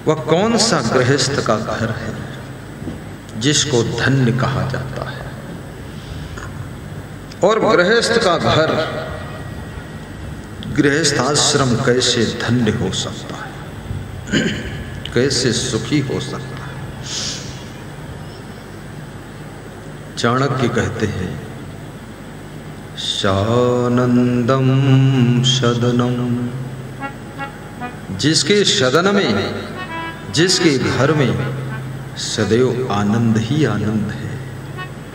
वह कौन सा गृहस्थ का घर है जिसको धन्य कहा जाता है? और गृहस्थ का घर, गृहस्थ आश्रम कैसे धन्य हो सकता है, कैसे सुखी हो सकता है? चाणक्य कहते हैं, शानंदम सदनम, जिसके सदन में, जिसके घर में सदैव आनंद ही आनंद है,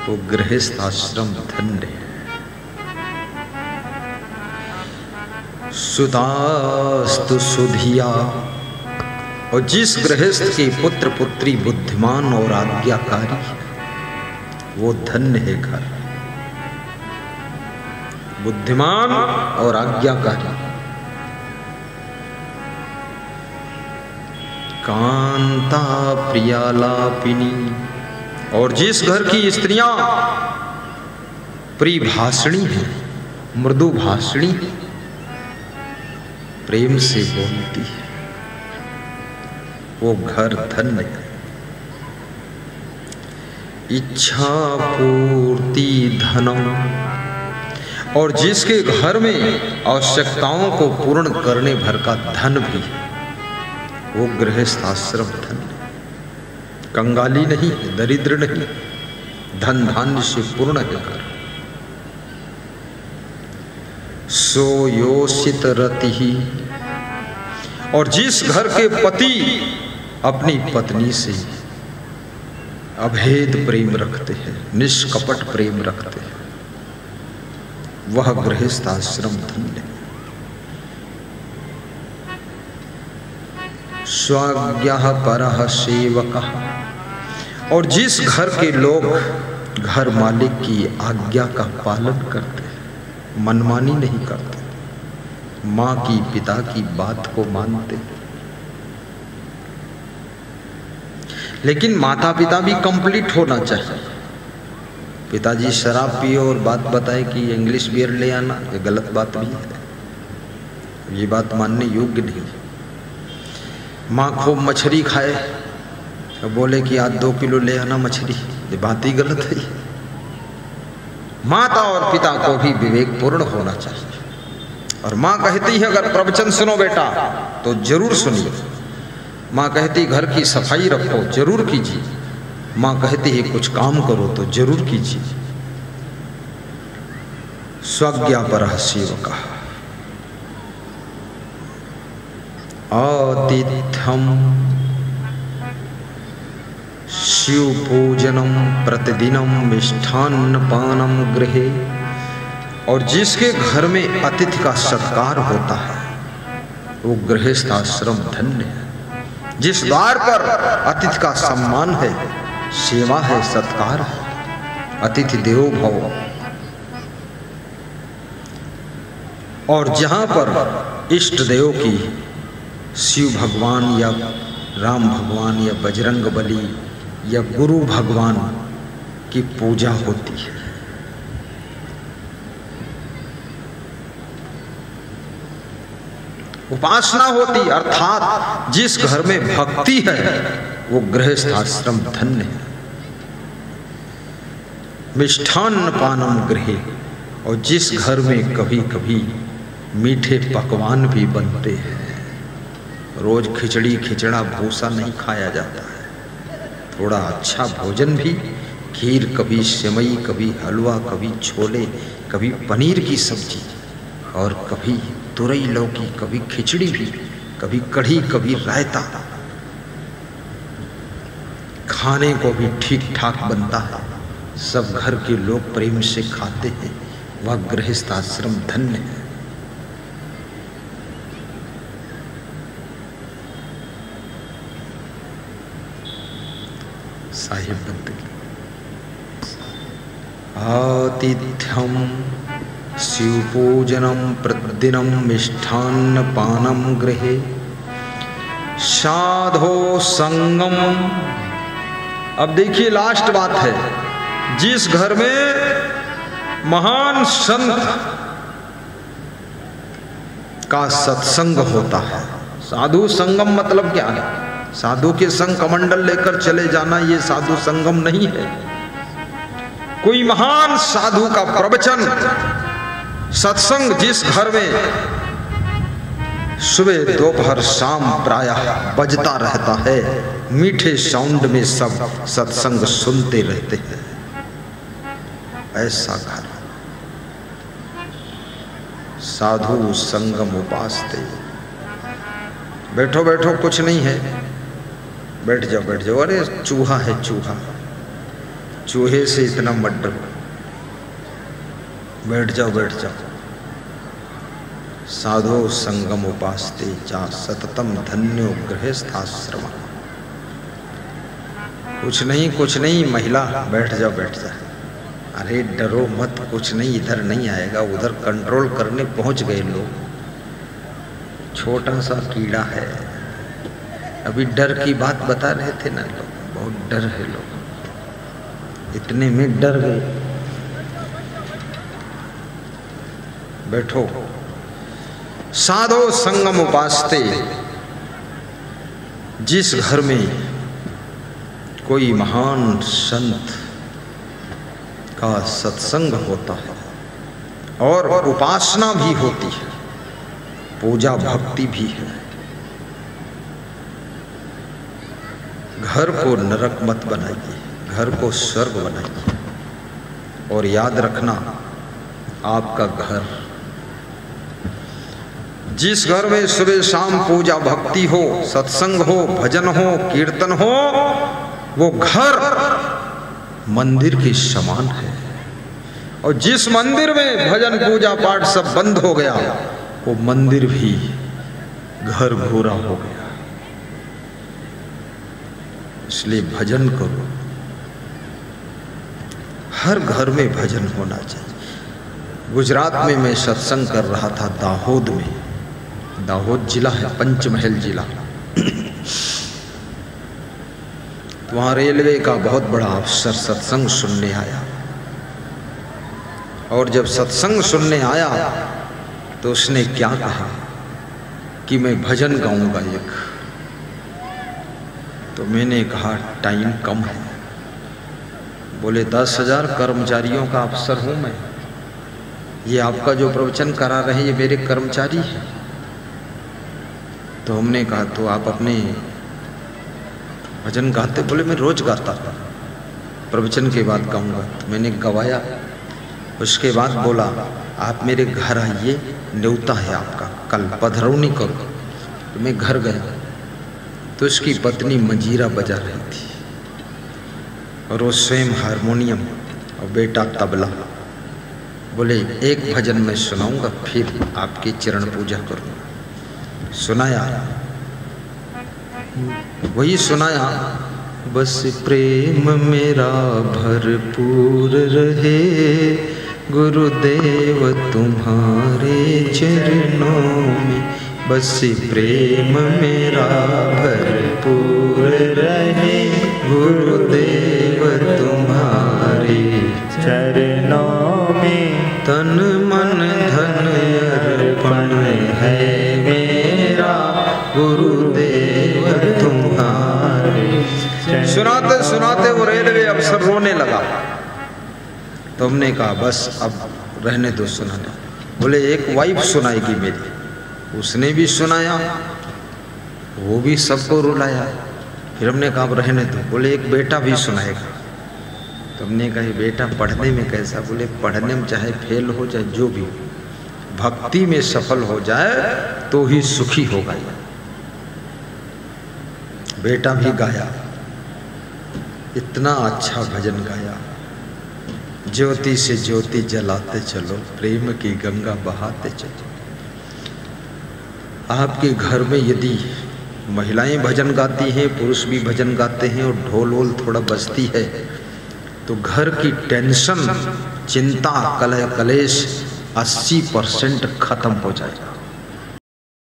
वो गृहस्थ आश्रम धन्य है। सुतास्तु सुधिया, और जिस गृहस्थ के पुत्र पुत्री बुद्धिमान और आज्ञाकारी है, वो धन्य है घर। बुद्धिमान और आज्ञाकारी। कांता प्रियालापिनी, और जिस घर की स्त्रियां प्रियभाषिणी हैं, मृदु भाषिणी हैं, प्रेम से बोलती है, वो घर धन्य है। इच्छा पूर्ति धनम, और जिसके घर में आवश्यकताओं को पूर्ण करने भर का धन भी है, वो गृहस्थ आश्रम धन्य। कंगाली नहीं, दरिद्र नहीं, धन धान्य से पूर्ण है घर। सो योषित रति ही, और जिस घर के पति अपनी पत्नी से अभेद प्रेम रखते हैं, निष्कपट प्रेम रखते हैं, वह गृहस्थ आश्रम धन्य। स्वाज्ञः परः सेवकः, और जिस घर के लोग घर मालिक की आज्ञा का पालन करते हैं, मनमानी नहीं करते, माँ की पिता की बात को मानते। लेकिन माता पिता भी कंप्लीट होना चाहिए। पिताजी शराब पिए और बात बताए कि इंग्लिश बियर ले आना, ये गलत बात भी है, ये बात मानने योग्य नहीं। माँ खूब मछली खाए तो बोले कि आज 2 किलो ले आना मछली, ये बात ही गलत है। माता और पिता को भी विवेकपूर्ण होना चाहिए। और माँ कहती है अगर प्रवचन सुनो बेटा तो जरूर सुनिए। माँ कहती घर की सफाई रखो, जरूर कीजिए। माँ कहती है कुछ काम करो तो जरूर कीजिए। स्वाज्ञापरः सेवकः। आतिथ्यम शिव पूजनम प्रतिदिनम मिष्ठान्न पानम गृहे, और जिसके घर में अतिथि का सत्कार होता है वो गृहस्थ आश्रम धन्य है। जिस द्वार पर अतिथि का सम्मान है, सेवा है, सत्कार है, अतिथि देवो भव, और जहां पर इष्ट देव की, शिव भगवान या राम भगवान या बजरंग बली या गुरु भगवान की पूजा होती है, उपासना होती, अर्थात जिस घर में भक्ति है वो गृहस्थ आश्रम धन्य है। मिष्ठान्न पानम गृहे, और जिस घर में कभी कभी मीठे पकवान भी बनते हैं, रोज खिचड़ी खिचड़ा भूसा नहीं खाया जाता है, थोड़ा अच्छा भोजन भी, खीर, कभी सेवई, कभी हलवा, कभी छोले, कभी पनीर की सब्जी, और कभी तुरई लौकी, कभी खिचड़ी भी, कभी कढ़ी, कभी रायता, खाने को भी ठीक ठाक बनता है, सब घर के लोग प्रेम से खाते हैं, वह गृहस्थ आश्रम धन्य है। साहिब बंदगी। आतिथ्यम शिवपूजनम प्रतिदिनम मिष्ठान्न पानम गृहे, साधो संगम। अब देखिए लास्ट बात है, जिस घर में महान संत का सत्संग होता है। साधु संगम मतलब क्या है? साधु के संग कमंडल लेकर चले जाना ये साधु संगम नहीं है। कोई महान साधु का प्रवचन सत्संग जिस घर में सुबह दोपहर शाम प्रायः बजता रहता है, मीठे साउंड में सब सत्संग सुनते रहते हैं, ऐसा घर साधु संगम उपासते। बैठो बैठो, कुछ नहीं है, बैठ जाओ बैठ जाओ। अरे चूहा है चूहा, चूहे से इतना मत डरो, बैठ जाओ बैठ जाओ। साधो संगम उपासते जा सततम धन्यो गृहस्थाश्रम। कुछ नहीं महिला, बैठ जाओ बैठ जाओ। अरे डरो मत, कुछ नहीं, इधर नहीं आएगा, उधर कंट्रोल करने पहुंच गए लोग। छोटा सा कीड़ा है। अभी डर की बात बता रहे थे ना लोग, बहुत डर है लोग, इतने में डर गए। बैठो। साधो संगम उपासते, जिस घर में कोई महान संत का सत्संग होता है और उपासना भी होती है, पूजा भक्ति भी है, घर को नरक मत बनाइए, घर को स्वर्ग बनाइए। और याद रखना, आपका घर, जिस घर में सुबह शाम पूजा भक्ति हो, सत्संग हो, भजन हो, कीर्तन हो, वो घर मंदिर के समान है। और जिस मंदिर में भजन पूजा पाठ सब बंद हो गया, वो मंदिर भी घर घोरा हो गया। इसलिए भजन करो, हर घर में भजन होना चाहिए। गुजरात में मैं सत्संग कर रहा था दाहोद में, दाहोद जिला है, पंचमहल जिला। तो वहाँ रेलवे का बहुत बड़ा अफसर सत्संग सुनने आया, और जब सत्संग सुनने आया तो उसने क्या कहा कि मैं भजन गाऊंगा एक। तो मैंने कहा टाइम कम है। बोले 10,000 कर्मचारियों का अफसर हूं मैं, ये आपका जो प्रवचन करा रहे हैं ये मेरे कर्मचारी हैं। तो हमने कहा तो आप अपने भजन गाते? बोले मैं रोज गाता था, प्रवचन के बाद गाऊंगा। तो मैंने गवाया। उसके बाद बोला आप मेरे घर आइए, न्योता है आपका, कल पधरौनी करो। तो मैं घर गया तो उसकी पत्नी मंजीरा बजा रही थी और वो स्वयं हारमोनियम और बेटा तबला। बोले एक भजन मैं सुनाऊंगा, फिर आपकी चरण पूजा करूंगा। सुनाया, वही सुनाया, बस प्रेम मेरा भरपूर रहे, गुरुदेव तुम्हारे चरणों में, बस प्रेम मेरा भरपूर रहे, गुरुदेव तुम्हारे चरणों में, तन मन धन अर्पण है मेरा, गुरुदेव तुम्हारे। सुनाते सुनाते वो रेलवे अफसर रोने लगा। तो हमने कहा बस अब रहने दो सुनाने। बोले एक वाइफ सुनाएगी मेरी। उसने भी सुनाया, वो भी सबको रुलाया। फिर हमने कहा अब रहने दो। बोले एक बेटा भी सुनाएगा। तो हमने कहा बेटा पढ़ने में कैसा? बोले पढ़ने में चाहे फेल हो जाए, जो भी हो, भक्ति में सफल हो जाए तो ही सुखी होगा। बेटा भी गाया, इतना अच्छा भजन गाया, ज्योति से ज्योति जलाते चलो, प्रेम की गंगा बहाते चलो। आपके घर में यदि महिलाएं भजन गाती हैं, पुरुष भी भजन गाते हैं और ढोल वोल थोड़ा बजती है, तो घर की टेंशन, चिंता, कलह कलेश 80% खत्म हो जाएगा।